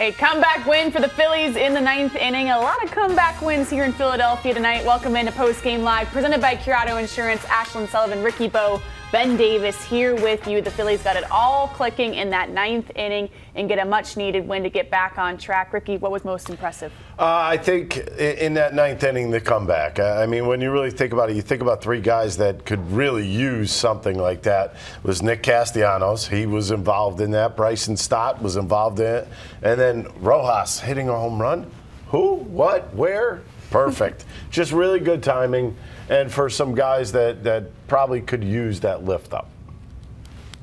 A comeback win for the Phillies in the 9th inning. A lot of comeback wins here in Philadelphia tonight. Welcome into Post Game Live, presented by Curado Insurance. Ashlyn Sullivan, Ricky Bowe, Ben Davis here with you. The Phillies got it all clicking in that 9th inning and get a much-needed win to get back on track. Ricky, what was most impressive? I think in that 9th inning, the comeback. I mean, when you really think about it, you think about three guys that could really use something like that. It was Nick Castellanos. He was involved in that. Bryson Stott was involved in it. And then Rojas hitting a home run. Who? What? Where? Perfect. Just really good timing. And for some guys that probably could use that lift up.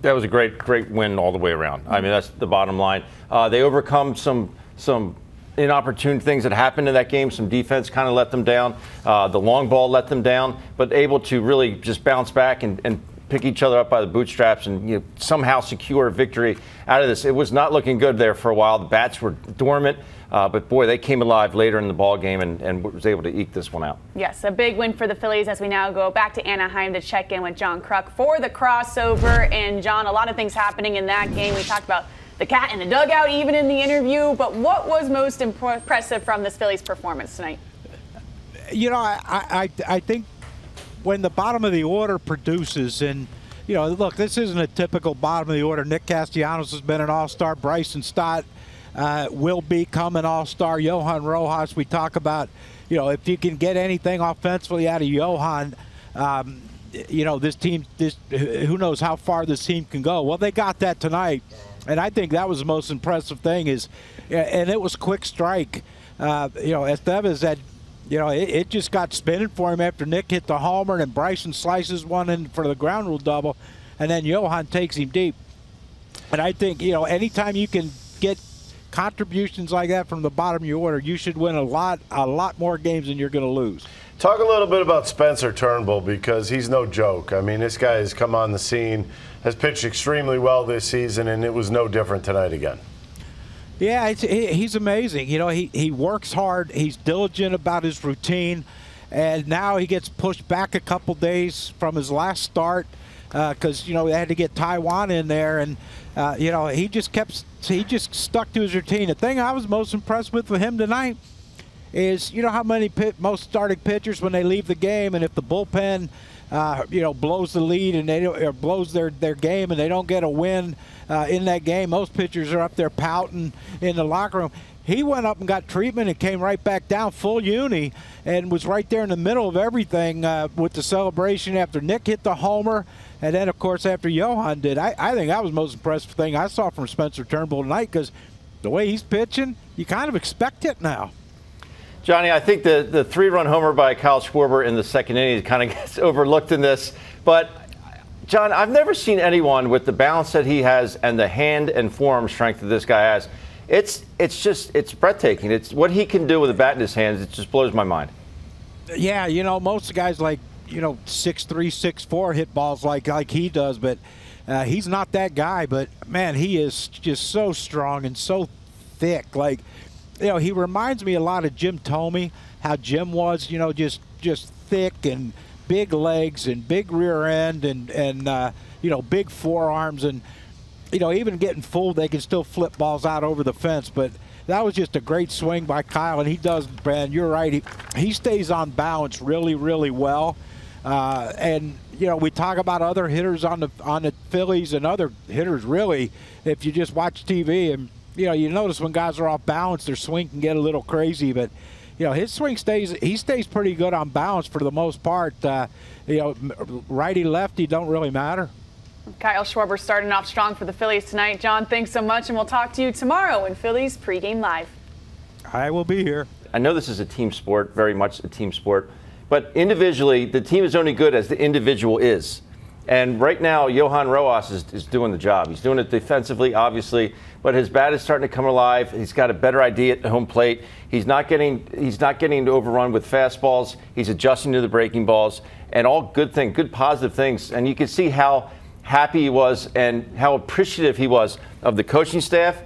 That was a great win all the way around. I mean, that's the bottom line. They overcome some inopportune things that happened in that game. Some defense kind of let them down. The long ball let them down, but able to really just bounce back and pick each other up by the bootstraps and somehow secure a victory out of this. It was not looking good there for a while. The bats were dormant. But, boy, they came alive later in the ball game and was able to eke this one out. Yes, a big win for the Phillies as we now go back to Anaheim to check in with John Kruk for the crossover. And, John, a lot of things happening in that game. We talked about the cat in the dugout even in the interview. But what was most impressive from this Phillies performance tonight? You know, I think when the bottom of the order produces and, you know, look, this isn't a typical bottom of the order. Nick Castellanos has been an all-star. Bryson Stott will become an all-star. Johan Rojas, we talk about, you know, if you can get anything offensively out of Johan, you know, this team, who knows how far this team can go. Well, they got that tonight, and I think that was the most impressive thing is, and it was quick strike. You know, Estevez said, you know, it just got spinning for him after Nick hit the homer, and then Bryson slices one in for the ground rule double, and then Johan takes him deep. And I think, you know, anytime you can get contributions like that from the bottom of your order, you should win a lot more games than you're going to lose. Talk a little bit about Spencer Turnbull, because he's no joke. I mean, this guy has come on the scene, has pitched extremely well this season, and it was no different tonight again. Yeah, he's amazing. You know, he works hard. He's diligent about his routine, and now he gets pushed back a couple days from his last start because, you know, they had to get Taiwan in there, and you know, he just stuck to his routine. The thing I was most impressed with him tonight is, you know, how many most starting pitchers, when they leave the game, and if the bullpen, you know, blows the lead and or blows their game and they don't get a win in that game, most pitchers are up there pouting in the locker room. He went up and got treatment and came right back down full uni and was right there in the middle of everything with the celebration after Nick hit the homer. And then, of course, after Johan did. I think that was the most impressive thing I saw from Spencer Turnbull tonight, because the way he's pitching, you kind of expect it now. Johnny, I think the 3-run homer by Kyle Schwarber in the second inning kind of gets overlooked in this. But, John, I've never seen anyone with the balance that he has and the hand and forearm strength that this guy has. It's breathtaking. It's what he can do with a bat in his hands. It just blows my mind. Yeah, you know, most guys like, you know, 6'3", 6'4", hit balls like he does, but he's not that guy. But man, he is just so strong and so thick. Like, you know, he reminds me a lot of Jim Thome, how Jim was, you know, just thick and big legs and big rear end and you know, big forearms, and you know, even getting fooled, they can still flip balls out over the fence. But that was just a great swing by Kyle, and he does, man, you're right. He stays on balance really, really well. And you know, we talk about other hitters on the Phillies and other hitters, really, if you just watch TV, and you know, you notice when guys are off balance, their swing can get a little crazy. But you know, his swing stays pretty good on balance for the most part. You know, righty lefty don't really matter. Kyle Schwarber starting off strong for the Phillies tonight. John, thanks so much, and we'll talk to you tomorrow in Phillies Pregame Live. I will be here. I know this is a team sport, very much a team sport, but individually, the team is only good as the individual is. And right now, Johan Rojas is doing the job. He's doing it defensively, obviously, but his bat is starting to come alive. He's got a better idea at the home plate. He's not getting overrun with fastballs. He's adjusting to the breaking balls, and all good things, good positive things. And you can see how happy he was and how appreciative he was of the coaching staff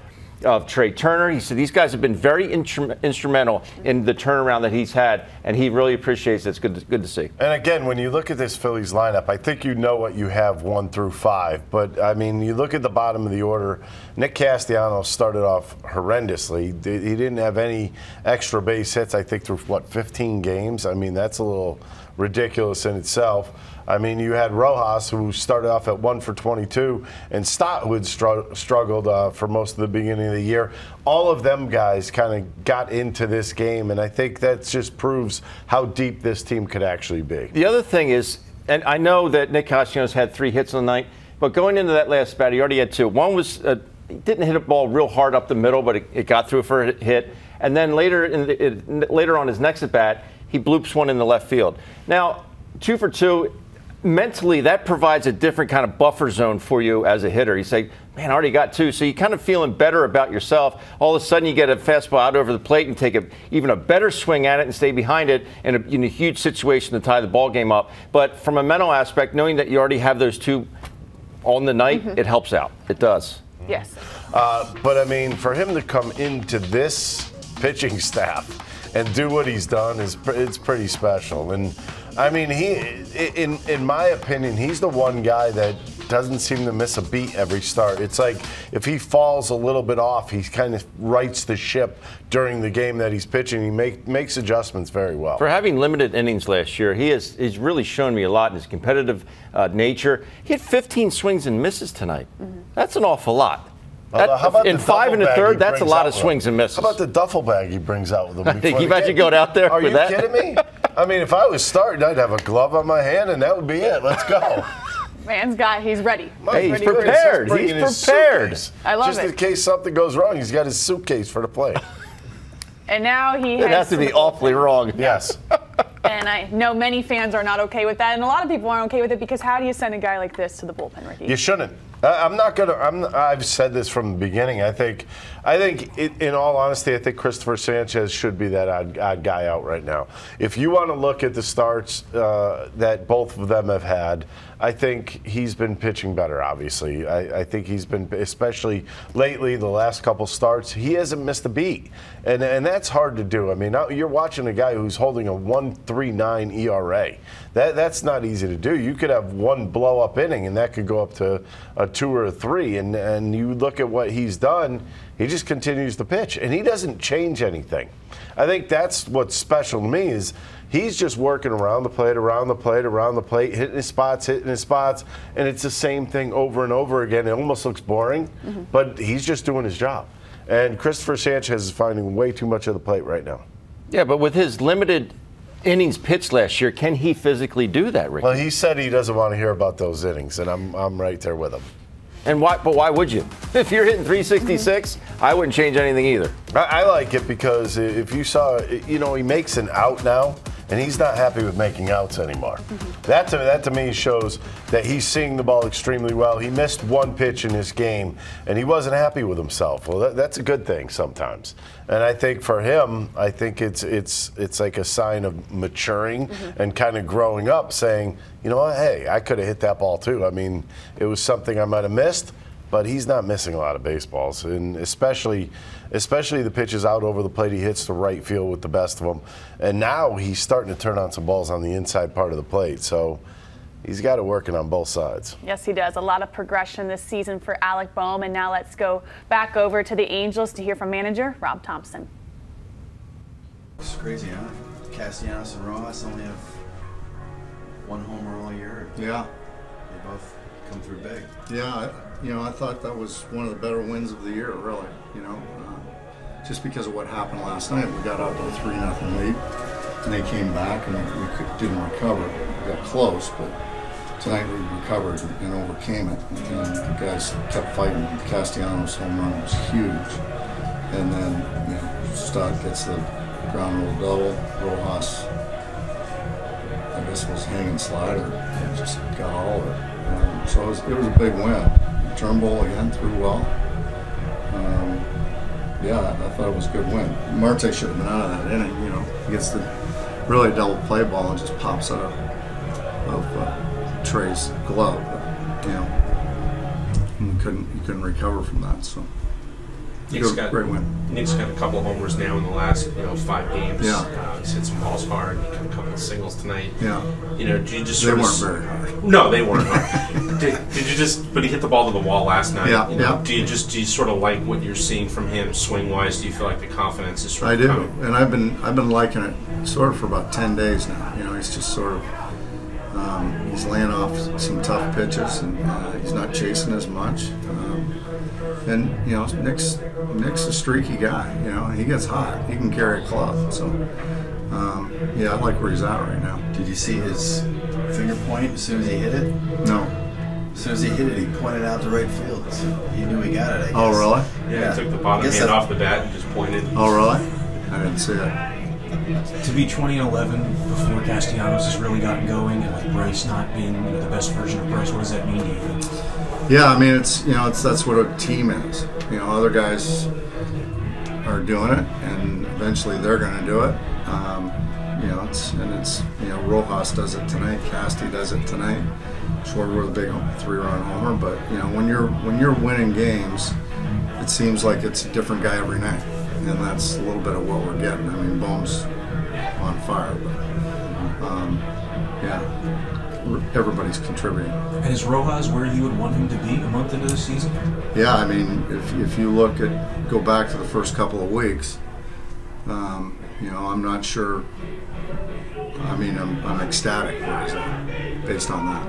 of Trey Turner. He said these guys have been very instrumental in the turnaround that he's had, and he really appreciates it. It's good to see. And again, when you look at this Phillies lineup, I think you know what you have 1 through 5. But, I mean, you look at the bottom of the order, Nick Castellanos started off horrendously. He didn't have any extra base hits, I think, through, 15 games? I mean, that's a little ridiculous in itself. I mean, you had Rojas, who started off at 1 for 22, and Stott, who had struggled for most of the beginning of the year. All of them guys kind of got into this game, and I think that just proves how deep this team could actually be. The other thing is, and I know that Nick Castellanos had 3 hits on the night, but going into that last bat, he already had 2. One was he didn't hit a ball real hard up the middle, but it got through for a hit. And then later on his next at bat, he bloops one in the left field. Now, 2 for 2. Mentally, that provides a different kind of buffer zone for you as a hitter. You say, man, I already got 2. So you're kind of feeling better about yourself. All of a sudden, you get a fastball out over the plate and take even a better swing at it and stay behind it in a huge situation to tie the ball game up. But from a mental aspect, knowing that you already have those 2 on the night, it helps out. It does. Yes. But, I mean, for him to come into this pitching staff and do what he's done it's pretty special. And I mean, in my opinion, he's the one guy that doesn't seem to miss a beat every start. It's like if he falls a little bit off, he kind of rights the ship during the game that he's pitching. He makes adjustments very well. For having limited innings last year, he's really shown me a lot in his competitive nature. He had 15 swings and misses tonight. That's an awful lot. In 5 1/3, that's a lot of swings and misses. How about the duffel bag he brings out with him? Can you imagine going out there with that? Are you kidding me? I mean, if I was starting, I'd have a glove on my hand, and that would be it. Let's go. He's ready. Hey, he's prepared. He's prepared. I love it. Just in case something goes wrong, he's got his suitcase for the play. And now he It has to be awfully wrong. Yes. And I know many fans are not okay with that, and a lot of people aren't okay with it because how do you send a guy like this to the bullpen, Ricky? You shouldn't. I've said this from the beginning. I think, in all honesty, I think Christopher Sanchez should be that odd guy out right now. If you want to look at the starts that both of them have had, I think he's been pitching better, obviously. I think he's been, especially lately, the last couple starts, he hasn't missed a beat. And that's hard to do. I mean, you're watching a guy who's holding a 1.39 ERA. That's not easy to do. You could have one blow-up inning, and that could go up to a 2 or a 3. And you look at what he's done, he just continues to pitch. And he doesn't change anything. I think that's what's special to me is he's just working around the plate, hitting his spots, and it's the same thing over and over again. It almost looks boring, but he's just doing his job. And Christopher Sanchez is finding way too much of the plate right now. Yeah, but with his limited innings pitched last year, can he physically do that, Ricky? Well, he said he doesn't want to hear about those innings, and I'm right there with him. And why? But why would you? If you're hitting 366, I wouldn't change anything either. I like it because if you saw, he makes an out now, and he's not happy with making outs anymore. That to me shows that he's seeing the ball extremely well. He missed one pitch in this game, and he wasn't happy with himself. Well, that's a good thing sometimes. And I think for him, I think it's like a sign of maturing and kind of growing up, saying, you know what, hey, I could have hit that ball too. I mean, it was something I might have missed, but he's not missing a lot of baseballs, and especially the pitches out over the plate. He hits the right field with the best of them, and now he's starting to turn on some balls on the inside part of the plate. So he's got it working on both sides. Yes, he does. A lot of progression this season for Alec Bohm, and now let's go back over to the Angels to hear from manager Rob Thomson. It's crazy, huh? Castellanos and Rojas only have one homer all year. Yeah. They both come through big. Yeah, I thought that was one of the better wins of the year, really. Just because of what happened last night. We got out to a 3-0 lead, and they came back, and we didn't recover. We got close, but tonight we recovered and overcame it. And the guys kept fighting. Castellanos' home run was huge. And then, Stott gets the ground rule double. Rojas, I guess, was hanging slider and just got all of it. So it was a big win. Turnbull again threw well. I thought it was a good win. Marte should have been out of that inning. He gets the really double play ball and just pops out of Trey's glove. But, you couldn't recover from that. So Great win. Nick's got a couple of homers now in the last 5 games. Yeah. He's hit some balls hard. He got a couple of singles tonight. Yeah. Do you just They sort weren't of, very hard. No, they weren't hard. did you just? But he hit the ball to the wall last night. Yeah. Yeah. Do you sort of like what you're seeing from him swing wise? Do you feel like the confidence is sort of I do, coming? and I've been liking it sort of for about 10 days now. He's just sort of he's laying off some tough pitches, and he's not chasing as much. And Nick's a streaky guy. He gets hot. He can carry a club. So I like where he's at right now. Did you see his finger point as soon as he hit it? No. As soon as he hit it, he pointed out to right field. He knew he got it, I guess. Oh, really? Yeah, he took the bottom hand off the bat and just pointed. Oh, really? I didn't see it. To be 20-11 before Castellanos has really gotten going, and with Bryce not being the best version of Bryce, what does that mean to you? Yeah, I mean that's what a team is. Other guys are doing it, and eventually they're going to do it. Rojas does it tonight. Casti does it tonight. Schwarber with a big 3-run homer, but when you're winning games, it seems like it's a different guy every night, and that's a little bit of what we're getting. I mean, Bohm's on fire, but everybody's contributing. And is Rojas where you would want him to be a month into the season? Yeah, I mean, if you go back to the first couple of weeks, I'm not sure. I mean, I'm ecstatic where he's at based on that.